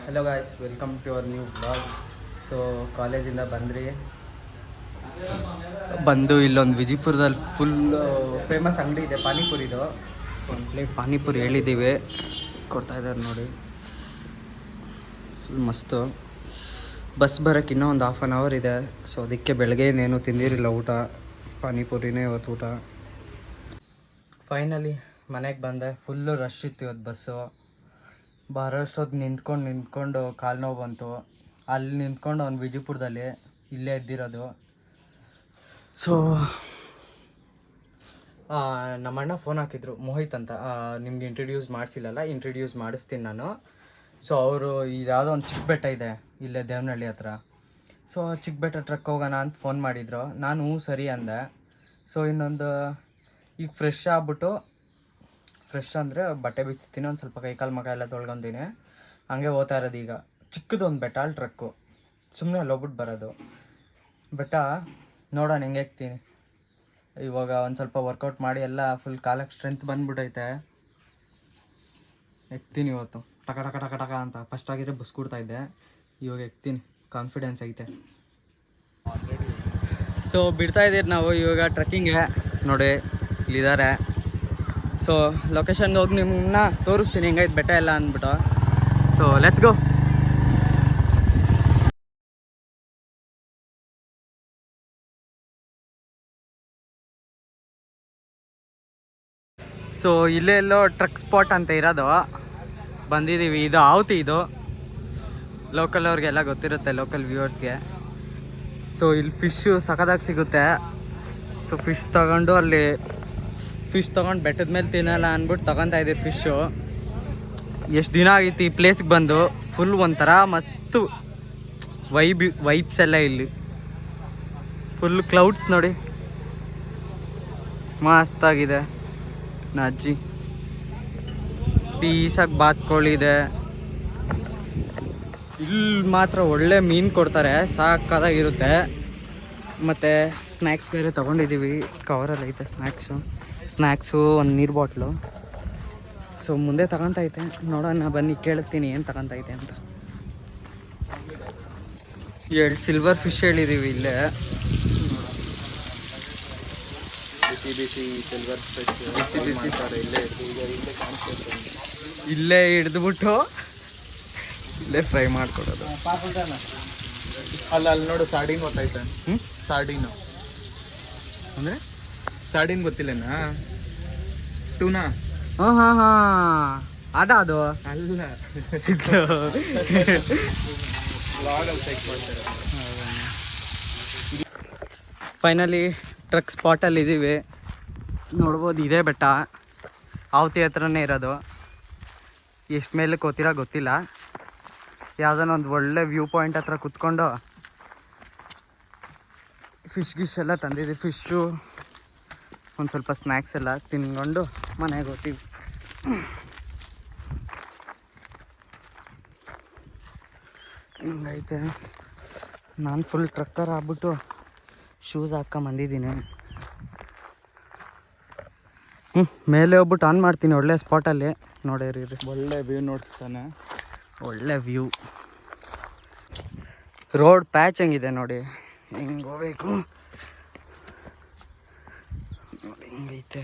Hello guys, welcome to our new blog. So ಕಾಲೇಜಿಂದ ಬಂದು ಇಲ್ಲೊಂದು ವಿಜಯಪುರದಲ್ಲಿ ಫುಲ್ ಫೇಮಸ್ ಅಂಗಡಿ ಇದೆ ಪಾನಿಪುರಿದು. ಸೊ ಒಂದು ಪ್ಲೇಟ್ ಪಾನಿಪುರಿ ಹೇಳಿದ್ದೀವಿ, ಕೊಡ್ತಾಯಿದ್ದಾರೆ ನೋಡಿ, ಫುಲ್ ಮಸ್ತು. ಬಸ್ ಬರೋಕ್ಕೆ ಇನ್ನೂ ಒಂದು ಹಾಫ್ ಆನ್ ಅವರ್ ಇದೆ. ಸೊ ಅದಕ್ಕೆ ಬೆಳಗ್ಗೆ ಇನ್ನೇನು ತಿಂದಿರಲಿಲ್ಲ, ಊಟ ಪಾನಿಪುರಿನೇ ಇವತ್ತು ಊಟ. ಫೈನಲಿ ಮನೆಗೆ ಬಂದೆ. ಫುಲ್ಲು ರಶ್ ಇತ್ತು ಇವತ್ತು ಬಸ್ಸು. ಬರೋಷ್ಟೊತ್ತು ನಿಂತ್ಕೊಂಡು ಕಾಲು ನೋವು ಬಂತು. ಅಲ್ಲಿ ನಿಂತ್ಕೊಂಡು ಅವ್ನು ವಿಜಯಪುರದಲ್ಲಿ ಇಲ್ಲೇ ಇದ್ದಿರೋದು. ಸೊ ನಮ್ಮಣ್ಣ ಫೋನ್ ಹಾಕಿದ್ರು, ಮೋಹಿತ್ ಅಂತ. ನಿಮ್ಗೆ ಇಂಟ್ರಡ್ಯೂಸ್ ಮಾಡಿಸಿಲ್ಲಲ್ಲ, ಇಂಟ್ರಡ್ಯೂಸ್ ಮಾಡಿಸ್ತೀನಿ ನಾನು. ಸೊ ಅವರು ಯಾವುದೋ ಒಂದು ಚಿಕ್ಕ ಬೆಟ್ಟ ಇದೆ ಇಲ್ಲೇ ದೇವನಹಳ್ಳಿ ಹತ್ರ. ಸೊ ಚಿಕ್ಕ ಬೆಟ್ಟ ಟ್ರಕ್ ಹೋಗೋಣ ಅಂತ ಫೋನ್ ಮಾಡಿದ್ರು. ನಾನು ಸರಿ ಅಂದೆ. ಸೊ ಇನ್ನೊಂದು ಈಗ ಫ್ರೆಶ್ ಅಂದರೆ ಬಟ್ಟೆ ಬಿಚ್ತೀನಿ, ಒಂದು ಸ್ವಲ್ಪ ಕೈಕಾಲು ಮಗ ಎಲ್ಲ ತೊಳ್ಕೊತೀನಿ, ಹಂಗೆ ಹೋಗ್ತಾ ಇರೋದು. ಈಗ ಚಿಕ್ಕದೊಂದು ಬೆಟ್ಟ, ಅಲ್ಲಿ ಟ್ರಕ್ಕು, ಸುಮ್ಮನೆ ಅಲ್ಲಿ ಹೋಗ್ಬಿಟ್ಟು ಬರೋದು. ಬೆಟ್ಟ ನೋಡೋಣ ಹೆಂಗೆ ಎಕ್ತೀನಿ. ಇವಾಗ ಒಂದು ಸ್ವಲ್ಪ ವರ್ಕೌಟ್ ಮಾಡಿ ಎಲ್ಲ ಫುಲ್ ಕಾಲಕ್ಕೆ ಸ್ಟ್ರೆಂತ್ ಬಂದ್ಬಿಟ್ಟೈತೆ. ಎಕ್ತೀನಿ ಇವತ್ತು ಟಕ ಟಕ ಟಕ ಟಕ ಅಂತ. ಫಸ್ಟ್ ಆಗಿದ್ರೆ ಬಸ್ ಕೊಡ್ತಾಯಿದ್ದೆ, ಇವಾಗ ಎಕ್ತೀನಿ, ಕಾನ್ಫಿಡೆನ್ಸ್ ಐತೆ. ಸೊ ಬಿಡ್ತಾಯಿದ್ದೀರಿ ನಾವು ಇವಾಗ ಟ್ರೆಕ್ಕಿಂಗ್ಗೆ. ನೋಡಿ ಇಲ್ಲಿದ್ದಾರೆ. ಸೊ ಲೊಕೇಶನ್ಗೆ ಹೋಗಿ ನಿಮ್ಮನ್ನ ತೋರಿಸ್ತೀನಿ ಹೆಂಗೈತೆ ಬೆಟ್ಟ ಎಲ್ಲ ಅಂದ್ಬಿಟ್ಟು. So let's go. ಸೊ ಇಲ್ಲೇ ಎಲ್ಲೋ ಟ್ರಕ್ ಸ್ಪಾಟ್ ಅಂತ ಇರೋದು, ಬಂದಿದ್ದೀವಿ. ಇದು ಆವತಿ, ಇದು ಲೋಕಲ್ ಅವ್ರಿಗೆಲ್ಲ ಗೊತ್ತಿರುತ್ತೆ, ಲೋಕಲ್ ವ್ಯೂವರ್ಸ್ಗೆ. ಸೊ ಇಲ್ಲಿ ಫಿಶ್ಶು ಸಖತ್ತಾಗಿ ಸಿಗುತ್ತೆ. ಸೊ ಫಿಶ್ ತೊಗೊಂಡು ಬೆಟ್ಟದ ಮೇಲೆ ತಿನ್ನಲ್ಲ ಅಂದ್ಬಿಟ್ಟು ತೊಗೊತಾ ಇದ್ದೀವಿ ಫಿಶ್ಶು. ಎಷ್ಟು ದಿನ ಆಗಿತ್ತು ಈ ಪ್ಲೇಸ್ಗೆ ಬಂದು. ಫುಲ್ ಒಂಥರ ಮಸ್ತು ವೈಬ್ಸ್ ಎಲ್ಲ ಇಲ್ಲಿ. ಫುಲ್ ಕ್ಲೌಡ್ಸ್ ನೋಡಿ, ಮಸ್ತಾಗಿದೆ. ಅಜ್ಜಿ ಪೀಸಾಗಿ ಬಾತ್ಕೊಳ್ಳಿದೆ. ಇಲ್ಲಿ ಮಾತ್ರ ಒಳ್ಳೆ ಮೀನು ಕೊಡ್ತಾರೆ, ಸಾಕಾಗಿರುತ್ತೆ. ಮತ್ತು ಸ್ನ್ಯಾಕ್ಸ್ ಬೇರೆ ತೊಗೊಂಡಿದ್ದೀವಿ, ಕವರಲ್ಲಿ ಐತೆ ಸ್ನ್ಯಾಕ್ಸು, ಒಂದು ನೀರು ಬಾಟ್ಲು. ಸೊ ಮುಂದೆ ತಗೊತೈತೆ, ನೋಡೋಣ ಬನ್ನಿ, ಕೇಳ್ತೀನಿ ಏನು ತಗೊತೈತೆ ಅಂತ. 2 ಸಿಲ್ವರ್ ಫಿಶ್ ಹೇಳಿದ್ದೀವಿ ಇಲ್ಲೇ. ಬಿಸಿ ಸಿಲ್ವರ್ ಫಿಶ್ ಇಲ್ಲೇ ಹಿಡಿದ್ಬಿಟ್ಟು ಇಲ್ಲೇ ಫ್ರೈ ಮಾಡ್ಕೊಡೋದು. ಅಲ್ಲಿ ನೋಡು, ಸಾರ್ಡಿನ್ ಗೊತ್ತೈತೆ. ಸಾರ್ಡಿನು ಅಂದರೆ ಸಾರ್ಡಿನ್ ಗೊತ್ತಿಲ್ಲನಾ? ಟೂನಾ. ಹಾಂ ಅದು ಅಲ್ಲ, ಫೈನಲಿ ಟ್ರಕ್ ಸ್ಪಾಟಲ್ಲಿ ಇದ್ದೀವಿ. ನೋಡ್ಬೋದು, ಇದೇ ಬೆಟ್ಟ, ಆವತಿ ಹತ್ರನೇ ಇರೋದು. ಎಷ್ಟು ಮೇಲಕ್ಕೆ ಹೋಗ್ತೀರಾ ಗೊತ್ತಿಲ್ಲ. ಯಾವುದಾನ ಒಂದು ಒಳ್ಳೆ ವ್ಯೂ ಪಾಯಿಂಟ್ ಹತ್ರ ಕುತ್ಕೊಂಡು ಗಿಶ್ ಎಲ್ಲ ತಂದಿದ್ದೀವಿ. ಫಿಶ್ಶು, ಒಂದು ಸ್ವಲ್ಪ ಸ್ನ್ಯಾಕ್ಸ್ ಎಲ್ಲ ತಿನ್ಕೊಂಡು ಮನೆಗೆ ಹೋಗ್ತೀವಿ. ಹಿಂಗೈತೆ. ನಾನು ಫುಲ್ ಟ್ರಕ್ಕರ್ ಆಗ್ಬಿಟ್ಟು ಶೂಸ್ ಹಾಕ್ಕೊಂಬಂದಿದ್ದೀನಿ. ಮೇಲೆ ಹೋಗ್ಬಿಟ್ಟು ಆನ್ ಮಾಡ್ತೀನಿ ಒಳ್ಳೆ ಸ್ಪಾಟಲ್ಲಿ. ನೋಡಿರಿ, ಒಳ್ಳೆ ವ್ಯೂ ನೋಡ್ತಾನೆ, ಒಳ್ಳೆ ವ್ಯೂ. ರೋಡ್ ಪ್ಯಾಚ್ ಹೆಂಗಿದೆ ನೋಡಿ, ಹಿಂಗೆ ಹೋಗ್ಬೇಕು ನೋಡಿ, ಹಿಂಗೈತೆ.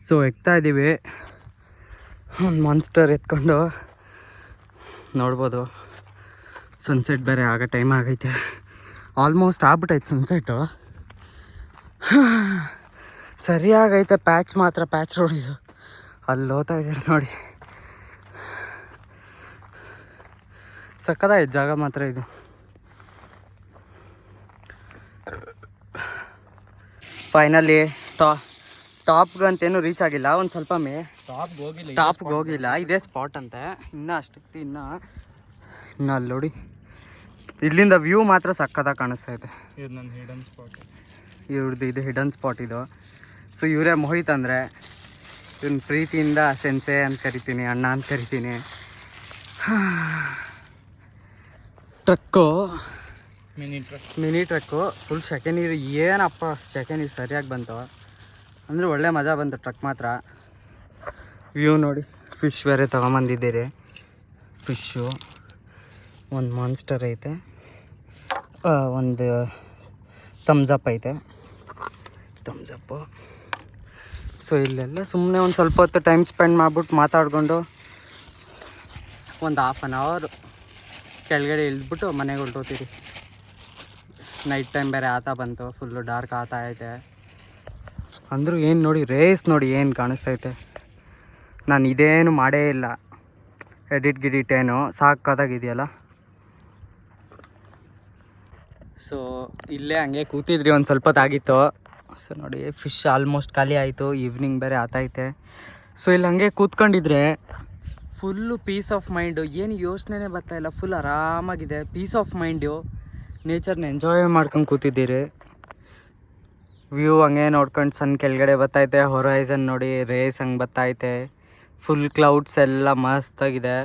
ಸೊ ಎಕ್ತಾ ಇದ್ದೀವಿ, ಒಂದು ಮಾನ್ಸ್ಟರ್ ಎತ್ಕೊಂಡು. ನೋಡ್ಬೋದು, ಸನ್ಸೆಟ್ ಬೇರೆ ಆಗೋ ಟೈಮ್ ಆಗೈತೆ. ಆಲ್ಮೋಸ್ಟ್ ಆಗ್ಬಿಟ್ಟೈತೆ ಸನ್ಸೆಟ್ಟು. ಸರಿಯಾಗೈತೆ. ಪ್ಯಾಚ್ ರೋಡ್ ಇದು. ಅಲ್ಲಿ ಹೋಗ್ತಾ ಇದ್ದಾರೆ ನೋಡಿ, ಸಕ್ಕತ್ತಾಯ್ತು ಜಾಗ ಮಾತ್ರ ಇದು. ಫೈನಲಿ ಟಾಪ್ಗಂತೇನು ರೀಚ್ ಆಗಿಲ್ಲ, ಒಂದು ಸ್ವಲ್ಪ ಟಾಪ್ಗೆ ಹೋಗಿಲ್ಲ. ಇದೇ ಸ್ಪಾಟ್ ಅಂತೆ. ಇನ್ನೂ ಅಷ್ಟಕ್ಕೆ ಇನ್ನೂ ಅಲ್ಲಿ ನೋಡಿ, ಇಲ್ಲಿಂದ ವ್ಯೂ ಮಾತ್ರ ಸಕ್ಕತ್ತಾಗಿ ಕಾಣಿಸ್ತೈತೆ. ಇದು ನನ್ನ ಹಿಡನ್ ಸ್ಪಾಟ್. ಇವ್ರದ್ದು ಇದು ಹಿಡನ್ ಸ್ಪಾಟ್ ಇದು. ಸೊ ಇವರೇ ಮೋಹಿತ್ ಅಂದರೆ. ಇವನ್ ಪ್ರೀತಿಯಿಂದ ಸೆನ್ಸೆ ಅಂತ ಕರಿತೀನಿ, ಅಣ್ಣ ಅಂತ ಕರಿತೀನಿ. ಟ್ರಕ್ಕು, ಮಿನಿ ಟ್ರಕ್ಕು ಫುಲ್ ಸೆಕೆ ನೀರು. ಏನಪ್ಪ ಸೆಕೆ ನೀರು ಸರಿಯಾಗಿ ಬಂತು ಅಂದರೆ ಒಳ್ಳೆ ಮಜಾ ಬಂತು ಟ್ರಕ್ ಮಾತ್ರ. ವ್ಯೂ ನೋಡಿ, ಫಿಶ್ ಬೇರೆ ತೊಗೊಂಬಂದಿದ್ದೀರಿ. ಫಿಶ್ಶು, ಒಂದು ಮಾನ್ಸ್ಟರ್ ಐತೆ, ಒಂದು ಥಮ್ಸಪ್ ಐತೆ, ಥಮ್ಸಪ್ಪು. ಸೊ ಇಲ್ಲೆಲ್ಲ ಸುಮ್ಮನೆ ಒಂದು ಸ್ವಲ್ಪ ಹೊತ್ತು ಟೈಮ್ ಸ್ಪೆಂಡ್ ಮಾಡ್ಬಿಟ್ಟು ಮಾತಾಡಿಕೊಂಡು ಒಂದು ಹಾಫ್ ಆನ್ ಅವರ್ ಕೆಳಗಡೆ ಇಳಿದ್ಬಿಟ್ಟು ಮನೆಗೆ ಹೊರಟೋತೀರಿ. ನೈಟ್ ಟೈಮ್ ಬೇರೆ ಆತ ಬಂತು, ಫುಲ್ಲು ಡಾರ್ಕ್ ಆತಾ ಐತೆ. ಅಂದರೂ ಏನು ನೋಡಿ, ರೇಸ್ ನೋಡಿ ಏನು ಕಾಣಿಸ್ತೈತೆ. ನಾನು ಇದೇನು ಮಾಡೇ ಇಲ್ಲ, ಎಡಿಟ್ ಏನು ಸಾಕಾದಾಗಿದೆಯಲ್ಲ. ಸೊ ಇಲ್ಲೇ ಹಂಗೆ ಕೂತಿದ್ರಿ, ಒಂದು ಸ್ವಲ್ಪ ಹೊತ್ತಾಗಿತ್ತು. ಸೊ ನೋಡಿ ಫಿಶ್ ಆಲ್ಮೋಸ್ಟ್ ಖಾಲಿ ಆಯಿತು, ಈವ್ನಿಂಗ್ ಬೇರೆ ಆತೈತೆ. ಸೊ ಇಲ್ಲಿ ಹಂಗೆ ಕೂತ್ಕೊಂಡಿದ್ರೆ ಫುಲ್ಲು ಪೀಸ್ ಆಫ್ ಮೈಂಡು, ಏನು ಯೋಚನೆನೇ ಬರ್ತಾಯಿಲ್ಲ, ಫುಲ್ ಆರಾಮಾಗಿದೆ, ಪೀಸ್ ಆಫ್ ಮೈಂಡು. ನೇಚರ್ನ ಎಂಜಾಯ್ ಮಾಡ್ಕೊಂಡು ಕೂತಿದ್ದೀರಿ. ವ್ಯೂ ಹಂಗೆ ನೋಡ್ಕೊಂಡು ಸನ್ ಕೆಳಗಡೆ ಬರ್ತೈತೆ, ಹೊರೈಸನ್ ನೋಡಿ ರೇಸ್ ಹಂಗೆ ಬರ್ತೈತೆ, ಫುಲ್ ಕ್ಲೌಡ್ಸ್ ಎಲ್ಲ ಮಸ್ತಾಗಿದೆ.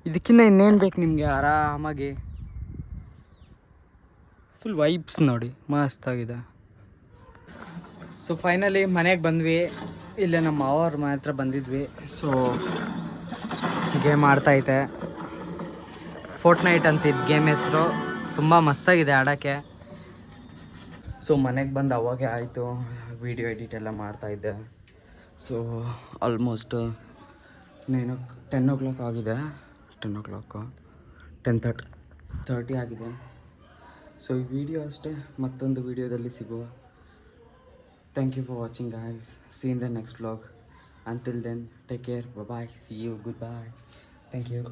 ಇದಕ್ಕಿಂತ ಇನ್ನೇನು ಬೇಕು ನಿಮಗೆ? ಆರಾಮಾಗಿ ಫುಲ್ ವೈಬ್ಸ್ ನೋಡಿ, ಮಸ್ತಾಗಿದೆ. ಸೊ ಫೈನಲಿ ಮನೆಗೆ ಬಂದ್ವಿ. ಇಲ್ಲೇ ನಮ್ಮ ಮಾವವ್ರ ಮನೆ ಹತ್ರ ಬಂದಿದ್ವಿ. ಸೊ ಗೇಮ್ ಆಡ್ತೈತೆ, ಫೋರ್ಟ್ನೈಟ್ ಅಂತಿದ್ದು ಗೇಮ್ ಹೆಸರು. ತುಂಬ ಮಸ್ತಾಗಿದೆ ಆಡೋಕ್ಕೆ. ಸೊ ಮನೆಗೆ ಬಂದು ಅವಾಗೇ ಆಯಿತು, ವೀಡಿಯೋ ಎಡಿಟ್ ಎಲ್ಲ ಮಾಡ್ತಾಯಿದ್ದೆ. ಸೊ ಆಲ್ಮೋಸ್ಟ್ 10 o'clock ಆಗಿದೆ, 10:30 ಆಗಿದೆ. ಸೊ ಈ ವಿಡಿಯೋ ಅಷ್ಟೇ, ಮತ್ತೊಂದು ವಿಡಿಯೋದಲ್ಲಿ ಸಿಗುವ. Thank you for watching guys. See in the next vlog. Until then, take care. Bye bye. See you. Goodbye. Thank you.